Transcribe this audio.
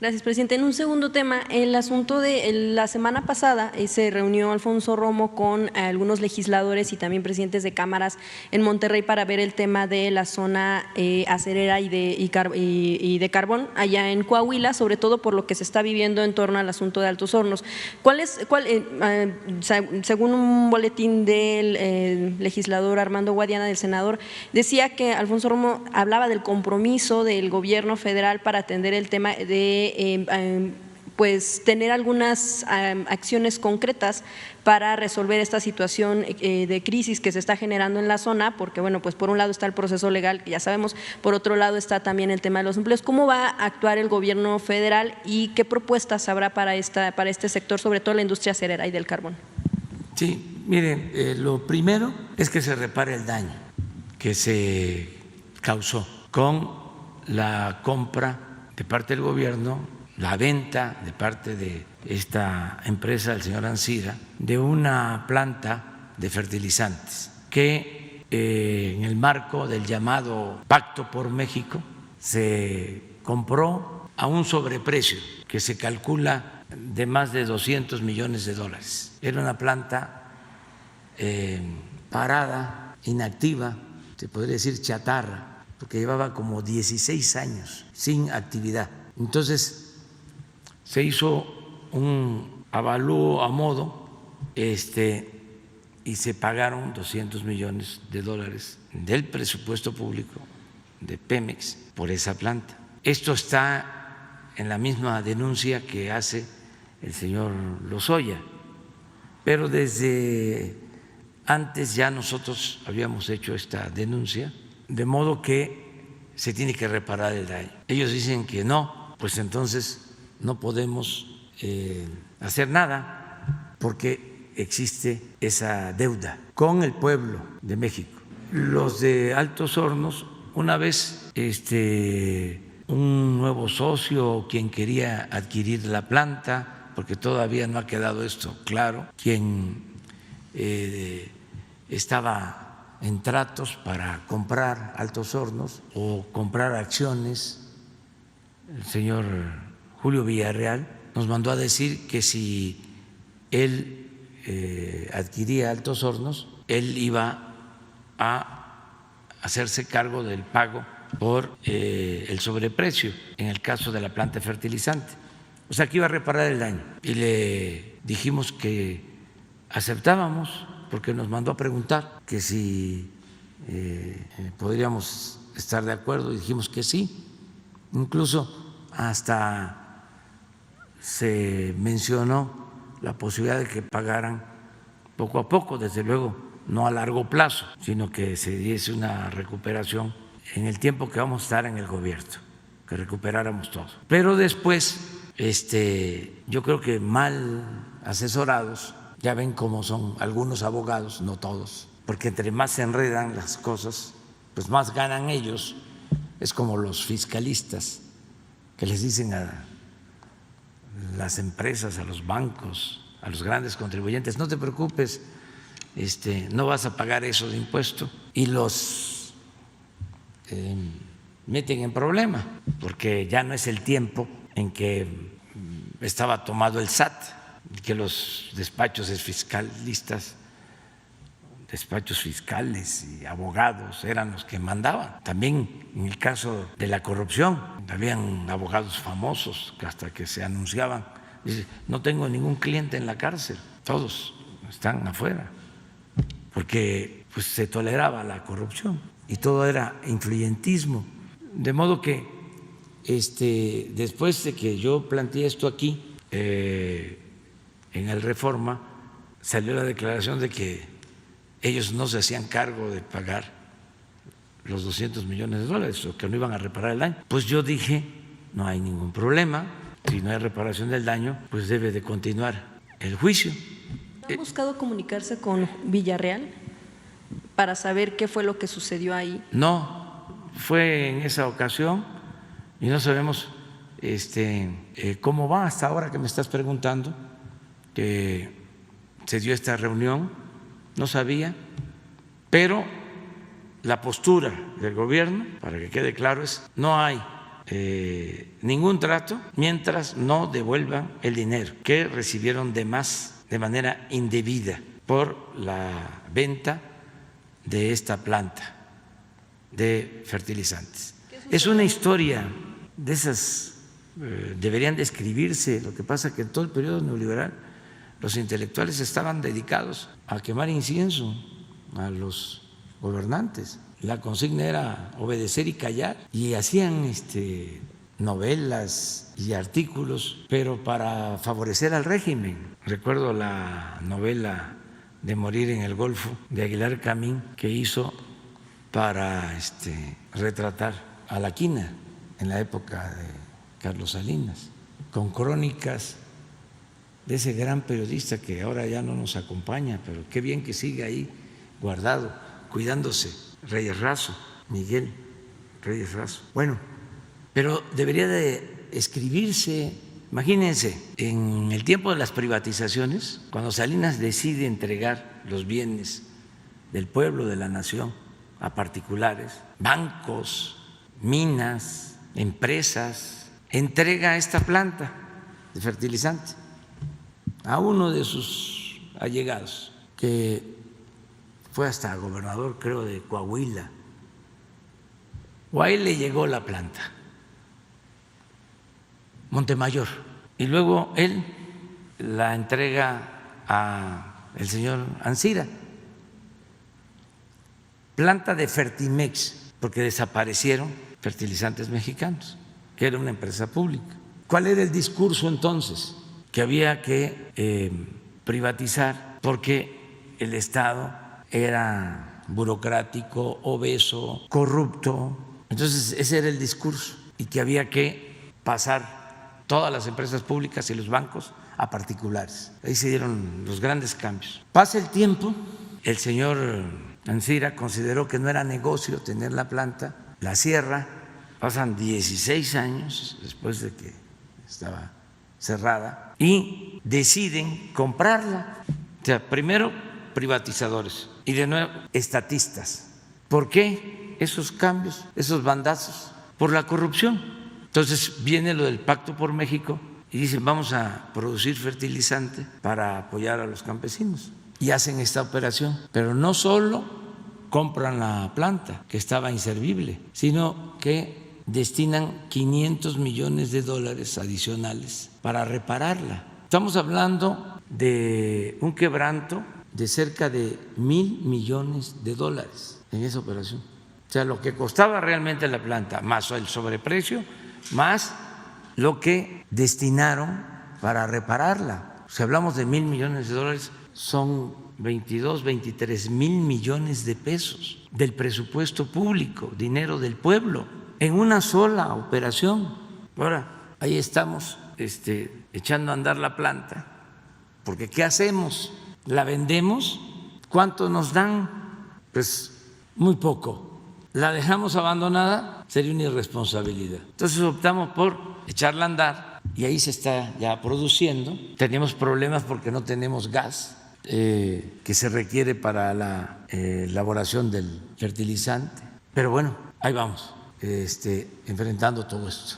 Gracias, presidente. En un segundo tema, el asunto de la semana pasada se reunió Alfonso Romo con algunos legisladores y también presidentes de cámaras en Monterrey para ver el tema de la zona acerera y de carbón allá en Coahuila, sobre todo por lo que se está viviendo en torno al asunto de Altos Hornos. Según un boletín del legislador Armando Guadiana, del senador, decía que Alfonso Romo hablaba del compromiso del gobierno federal para atender el tema de pues tener algunas acciones concretas para resolver esta situación de crisis que se está generando en la zona, porque bueno, pues por un lado está el proceso legal, que ya sabemos, por otro lado está también el tema de los empleos. ¿Cómo va a actuar el gobierno federal y qué propuestas habrá para este sector, sobre todo la industria acerera y del carbón? Sí, miren, lo primero es que se repare el daño que se causó con la compra de parte del gobierno, la venta de parte de esta empresa del señor Ancira de una planta de fertilizantes que en el marco del llamado Pacto por México se compró a un sobreprecio que se calcula de más de $200 millones. Era una planta parada, inactiva, se podría decir chatarra, porque llevaba como 16 años sin actividad. Entonces se hizo un avalúo a modo y se pagaron $200 millones del presupuesto público de Pemex por esa planta. Esto está en la misma denuncia que hace el señor Lozoya, pero desde antes ya nosotros habíamos hecho esta denuncia, de modo que se tiene que reparar el daño. Ellos dicen que no, pues entonces no podemos hacer nada porque existe esa deuda con el pueblo de México. Los de Altos Hornos, una vez un nuevo socio, quien quería adquirir la planta, porque todavía no ha quedado esto claro, quien estaba en tratos para comprar Altos Hornos o comprar acciones, el señor Julio Villarreal nos mandó a decir que si él adquiría Altos Hornos, él iba a hacerse cargo del pago por el sobreprecio en el caso de la planta fertilizante. O sea, que iba a reparar el daño. Y le dijimos que aceptábamos, porque nos mandó a preguntar que si podríamos estar de acuerdo, y dijimos que sí. Incluso hasta se mencionó la posibilidad de que pagaran poco a poco, desde luego no a largo plazo, sino que se diese una recuperación en el tiempo que vamos a estar en el gobierno, que recuperáramos todo. Pero después, yo creo que mal asesorados, ya ven cómo son algunos abogados, no todos, porque entre más se enredan las cosas, pues más ganan ellos. Es como los fiscalistas que les dicen a las empresas, a los bancos, a los grandes contribuyentes: no te preocupes, no vas a pagar eso de impuesto, y los meten en problema, porque ya no es el tiempo en que estaba tomado el SAT, que los despachos fiscalistas, despachos fiscales y abogados eran los que mandaban. También en el caso de la corrupción, habían abogados famosos que hasta que se anunciaban, dice: no tengo ningún cliente en la cárcel, todos están afuera, porque pues se toleraba la corrupción y todo era influyentismo. De modo que después de que yo planteé esto aquí, en el Reforma, salió la declaración de que ellos no se hacían cargo de pagar los $200 millones o que no iban a reparar el daño. Pues yo dije: no hay ningún problema, si no hay reparación del daño, pues debe de continuar el juicio. ¿Han buscado comunicarse con Villarreal para saber qué fue lo que sucedió ahí? No, fue en esa ocasión y no sabemos cómo va hasta ahora que me estás preguntando que se dio esta reunión, no sabía, pero la postura del gobierno, para que quede claro, es: no hay ningún trato mientras no devuelvan el dinero que recibieron de más de manera indebida por la venta de esta planta de fertilizantes. Es una historia de esas, deberían de escribirse. Lo que pasa es que en todo el periodo neoliberal los intelectuales estaban dedicados a quemar incienso a los gobernantes. La consigna era obedecer y callar, y hacían novelas y artículos, pero para favorecer al régimen. Recuerdo la novela de Morir en el Golfo de Aguilar Camín, que hizo para retratar a la quina en la época de Carlos Salinas, con crónicas de ese gran periodista que ahora ya no nos acompaña, pero qué bien que sigue ahí guardado, cuidándose, Reyes Razo, Miguel Reyes Razo. Bueno, pero debería de escribirse. Imagínense, en el tiempo de las privatizaciones, cuando Salinas decide entregar los bienes del pueblo, de la nación, a particulares, bancos, minas, empresas, entrega esta planta de fertilizante a uno de sus allegados, que fue hasta gobernador, creo, de Coahuila, o a él le llegó la planta, Montemayor, y luego él la entrega a el señor Ancira, planta de Fertimex, porque desaparecieron Fertilizantes Mexicanos, que era una empresa pública. ¿Cuál era el discurso entonces? Que había que privatizar porque el Estado era burocrático, obeso, corrupto. Entonces ese era el discurso, y que había que pasar todas las empresas públicas y los bancos a particulares. Ahí se dieron los grandes cambios. Pasa el tiempo, el señor Ancira consideró que no era negocio tener la planta, la cierra, pasan 16 años después de que estaba cerrada y deciden comprarla. O sea, primero privatizadores y de nuevo estatistas. ¿Por qué esos cambios, esos bandazos? Por la corrupción. Entonces viene lo del Pacto por México y dicen vamos a producir fertilizante para apoyar a los campesinos, y hacen esta operación. Pero no solo compran la planta, que estaba inservible, sino que destinan $500 millones adicionales para repararla. Estamos hablando de un quebranto de cerca de $1,000 millones en esa operación. O sea, lo que costaba realmente la planta, más el sobreprecio, más lo que destinaron para repararla. Si hablamos de $1,000 millones, son 22, 23 mil millones de pesos del presupuesto público, dinero del pueblo, en una sola operación. Ahora, ahí estamos echando a andar la planta, porque ¿qué hacemos? ¿La vendemos? ¿Cuánto nos dan? Pues muy poco. ¿La dejamos abandonada? Sería una irresponsabilidad. Entonces optamos por echarla a andar, y ahí se está ya produciendo. Tenemos problemas porque no tenemos gas que se requiere para la elaboración del fertilizante. Pero bueno, ahí vamos, enfrentando todo esto.